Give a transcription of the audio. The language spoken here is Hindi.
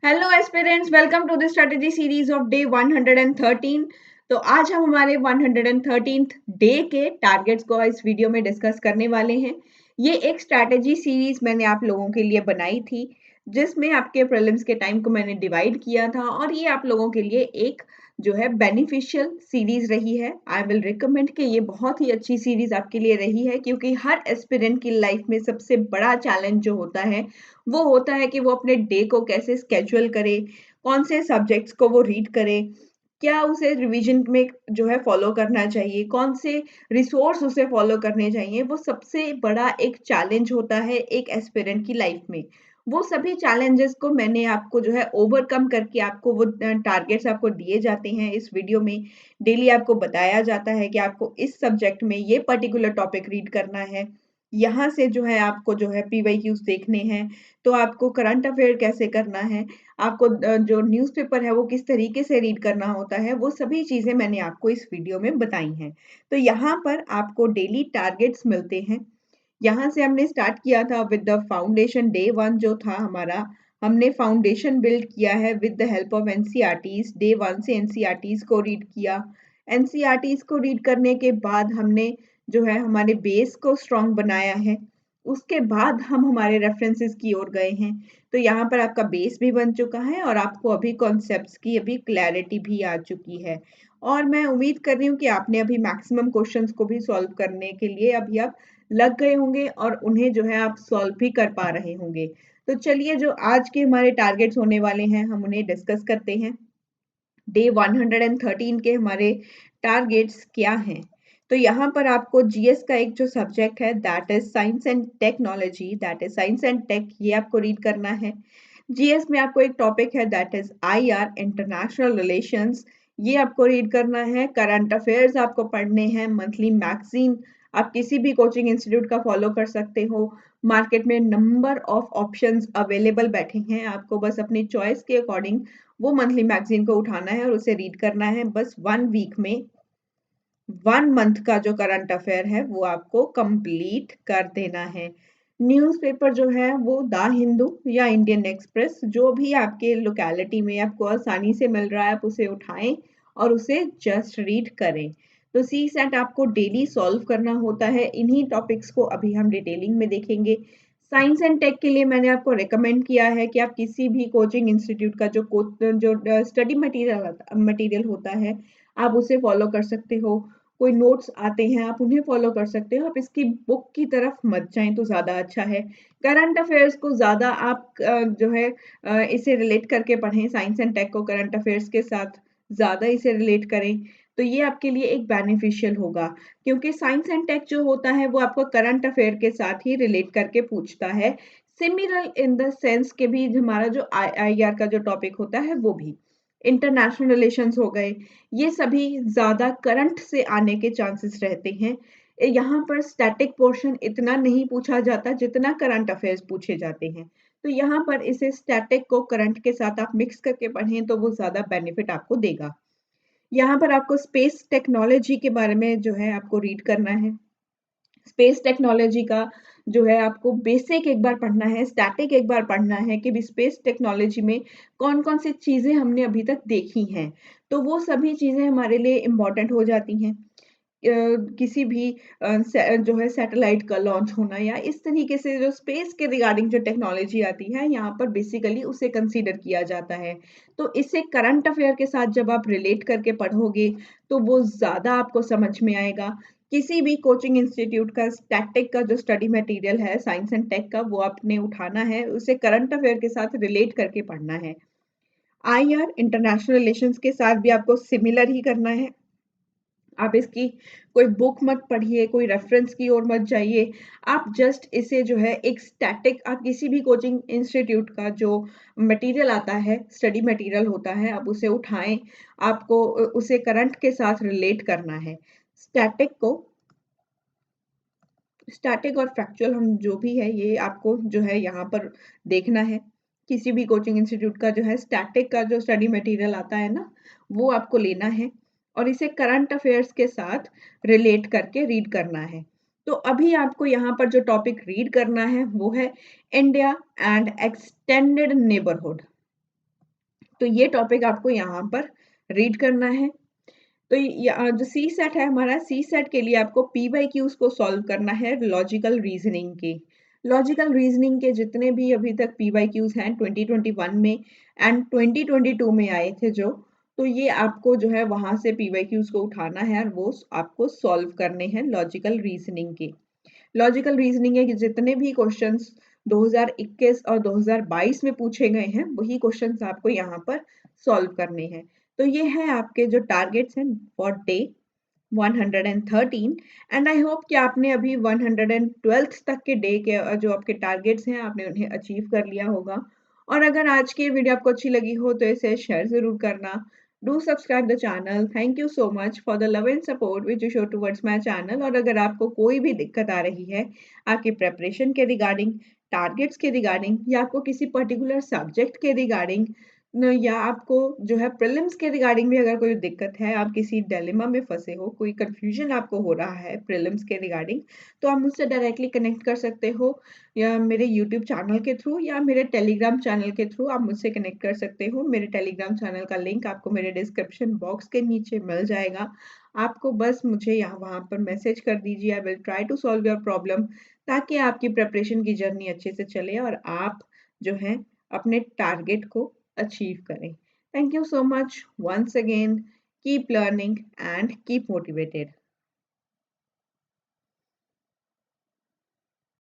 Hello aspirants, welcome to the strategy series of day 113। तो आज हम हमारे 113th डे के टारगेट्स को इस वीडियो में डिस्कस करने वाले हैं। ये एक स्ट्रेटेजी सीरीज मैंने आप लोगों के लिए बनाई थी, जिसमें आपके प्रीलिम्स के टाइम को मैंने डिवाइड किया था, और ये आप लोगों के लिए एक जो है बेनिफिशियल सीरीज रही है। आई विल रिकमेंड कि ये बहुत ही अच्छी सीरीज आपके लिए रही है, क्योंकि हर एस्पिरेंट की लाइफ में सबसे बड़ा चैलेंज जो होता है वो होता है कि वो अपने डे को कैसे स्केड्यूल करे, कौन से सब्जेक्ट्स को वो रीड करे, क्या उसे रिवीजन में जो है फॉलो करना चाहिए, कौन से रिसोर्स उसे फॉलो करने चाहिए। वो सबसे बड़ा एक चैलेंज होता है एक एस्पिरेंट की लाइफ में। वो सभी चैलेंजेस को मैंने आपको जो है ओवरकम करके आपको वो टारगेट्स आपको दिए जाते हैं इस वीडियो में। डेली आपको बताया जाता है कि आपको इस सब्जेक्ट में ये पर्टिकुलर टॉपिक रीड करना है, यहाँ से जो है आपको जो है पीवाईक्यूज देखने हैं, तो आपको करंट अफेयर कैसे करना है, आपको जो न्यूज़पेपर है वो किस तरीके से रीड करना होता है, वो सभी चीज़ें मैंने आपको इस वीडियो में बताई हैं। तो यहाँ पर आपको डेली टारगेट्स मिलते हैं। यहाँ से हमने स्टार्ट किया था विद द फाउंडेशन। डे 1 जो था हमारा, हमने फाउंडेशन बिल्ड किया है with the help of NCERTs. Day 1 से एनसीईआरटीज़ को रीड किया। एनसीईआरटीज़ को रीड करने के बाद हमने जो है हमारे बेस को स्ट्रॉन्ग बनाया है। उसके बाद हम हमारे रेफरेंसेस की ओर गए हैं। तो यहाँ पर आपका बेस भी बन चुका है और आपको अभी कॉन्सेप्ट्स की अभी क्लैरिटी भी आ चुकी है। और मैं उम्मीद कर रही हूँ कि आपने अभी मैक्सिमम क्वेश्चंस को भी सॉल्व करने के लिए अभी आप लग गए होंगे, और उन्हें जो है आप सॉल्व भी कर पा रहे होंगे। तो चलिए, जो आज के हमारे टारगेट्स होने वाले हैं हम उन्हें डिस्कस करते हैं। डे 113 के हमारे टारगेट्स क्या हैं? तो यहाँ पर आपको जीएस का एक जो सब्जेक्ट है that is science and technology, that is science and tech, ये आपको रीड करना है। जीएस में आपको एक टॉपिक है that is IR, international relations, ये आपको रीड करना है। करंट अफेयर्स आपको पढ़ने हैं। मंथली मैगजीन आप किसी भी कोचिंग इंस्टीट्यूट का फॉलो कर सकते हो। मार्केट में नंबर ऑफ ऑप्शंस अवेलेबल बैठे हैं, आपको बस अपनी चॉइस के अकॉर्डिंग वो मंथली मैगजीन को उठाना है और उसे रीड करना है। बस 1 वीक में 1 मंथ का जो करंट अफेयर है वो आपको कंप्लीट कर देना है। न्यूज़पेपर जो है वो द हिंदू या इंडियन एक्सप्रेस, जो भी आपके लोकेलिटी में आपको आसानी से मिल रहा है, आप उसे उठाएं और उसे जस्ट रीड करें। तो सी सेट आपको डेली सॉल्व करना होता है। इन्हीं टॉपिक्स को अभी हम डिटेलिंग में देखेंगे। साइंस एंड टेक के लिए मैंने आपको रिकमेंड किया है कि आप किसी भी कोचिंग इंस्टीट्यूट का जो स्टडी मटेरियल होता है, आप उसे फॉलो कर सकते हो। कोई नोट्स आते हैं आप उन्हें फॉलो कर सकते हो। आप इसकी बुक की तरफ मत जाएं तो ज़्यादा अच्छा है। करंट अफेयर्स को ज़्यादा आप जो है इसे रिलेट करके पढ़ें। साइंस एंड टेक को करंट अफेयर्स के साथ ज़्यादा इसे रिलेट करें, तो ये आपके लिए एक बेनिफिशियल होगा। क्योंकि साइंस एंड टेक जो होता है वो आपको करंट अफेयर के साथ ही रिलेट करके पूछता है। सिमिलर इन द सेंस के भी हमारा जो आईआर का जो टॉपिक होता है वो भी, इंटरनेशनल रिलेशंस हो गए, ये सभी ज़्यादा करंट से आने के चांसेस रहते हैं। यहाँ पर स्टैटिक पोर्शन इतना नहीं पूछा जाता जितना करंट अफेयर्स पूछे जाते हैं। तो यहाँ पर इसे स्टैटिक को करंट के साथ आप मिक्स करके पढ़ें तो वो ज़्यादा बेनिफिट आपको देगा। यहाँ पर आपको स्पेस टेक्नोलॉजी के बारे में जो है आपको रीड करना है। स्पेस टेक्नोलॉजी का जो है आपको बेसिक एक बार पढ़ना है, स्टैटिक एक बार पढ़ना है कि स्पेस टेक्नोलॉजी में कौन-कौन सी चीज़ें हमने अभी तक देखी हैं। तो वो सभी चीज़ें हमारे लिए इम्पोर्टेंट हो जाती हैं। किसी भी जो है सैटेलाइट का लॉन्च होना या इस तरीके से जो स्पेस के रिगार्डिंग जो टेक्नोलॉजी आती है, यहाँ पर बेसिकली उसे कंसीडर किया जाता है। तो इसे करंट अफेयर के साथ जब आप रिलेट करके पढ़ोगे तो वो ज़्यादा आपको समझ में आएगा। किसी भी कोचिंग इंस्टीट्यूट का स्टैटिक का जो स्टडी मटेरियल है साइंस एंड टेक का, वो आपने उठाना है, उसे करंट अफेयर के साथ रिलेट करके पढ़ना है। आईआर, इंटरनेशनल रिलेशंस के साथ भी आपको सिमिलर ही करना है। आप इसकी कोई बुक मत पढ़िए, कोई रेफरेंस की ओर मत जाइए। आप जस्ट इसे जो है एक स्टैटिक, आप किसी भी कोचिंग इंस्टीट्यूट का जो मटेरियल आता है, स्टडी मटेरियल होता है, आप उसे उठाएँ। आपको उसे करंट के साथ रिलेट करना है। स्टैटिक को स्टैटिक और फैक्चुअल हम जो भी है ये आपको जो है यहाँ पर देखना है। किसी भी कोचिंग इंस्टीट्यूट का जो है स्टैटिक का जो स्टडी मटेरियल आता है ना, वो आपको लेना है और इसे करंट अफेयर्स के साथ रिलेट करके रीड करना है। तो अभी आपको यहाँ पर जो टॉपिक रीड करना है वो है इंडिया एंड एक्सटेंडेड नेबरहुड। तो ये टॉपिक आपको यहाँ पर रीड करना है। तो जो सी सेट है हमारा, सी सेट के लिए आपको पी वाई क्यूज को सॉल्व करना है लॉजिकल रीजनिंग के। लॉजिकल रीजनिंग के जितने भी अभी तक पी वाई क्यूज हैं 2021 में एंड 2022 में आए थे जो, तो ये आपको जो है वहां से पी वाई क्यूज को उठाना है और वो आपको सॉल्व करने हैं लॉजिकल रीजनिंग के। लॉजिकल रीजनिंग है कि जितने भी क्वेश्चंस 2021 और 2022 में पूछे गए हैं वही क्वेश्चंस आपको यहाँ पर सॉल्व करने हैं। तो ये है आपके जो टारगेट्स हैं for day 113 and I hope कि आपने अभी 112 तक के डे के जो आपके टारगेट्स हैं आपने उन्हें अचीव कर लिया होगा। और अगर आज की वीडियो आपको अच्छी लगी हो तो इसे शेयर जरूर करना। Do subscribe the channel. Thank you so much for the love and support which you show towards my channel. और अगर आपको कोई भी दिक्कत आ रही है आपकी प्रेपरेशन के रिगार्डिंग, टारगेट्स के रिगार्डिंग, या आपको किसी पर्टिकुलर सब्जेक्ट के रिगार्डिंग, या आपको जो है प्रीलिम्स के रिगार्डिंग भी अगर कोई दिक्कत है, आप किसी डिलेमा में फंसे हो, कोई कंफ्यूजन आपको हो रहा है प्रीलिम्स के रिगार्डिंग, तो आप मुझसे डायरेक्टली कनेक्ट कर सकते हो, या मेरे यूट्यूब चैनल के थ्रू या मेरे टेलीग्राम चैनल के थ्रू आप मुझसे कनेक्ट कर सकते हो। मेरे टेलीग्राम चैनल का लिंक आपको मेरे डिस्क्रिप्शन बॉक्स के नीचे मिल जाएगा। आपको बस मुझे यहाँ वहाँ पर मैसेज कर दीजिए, I will try to solve your problem, ताकि आपकी प्रिपरेशन की जर्नी अच्छे से चले और आप जो है अपने टारगेट को achieve करें। Thank you so much once again. Keep learning and keep motivated.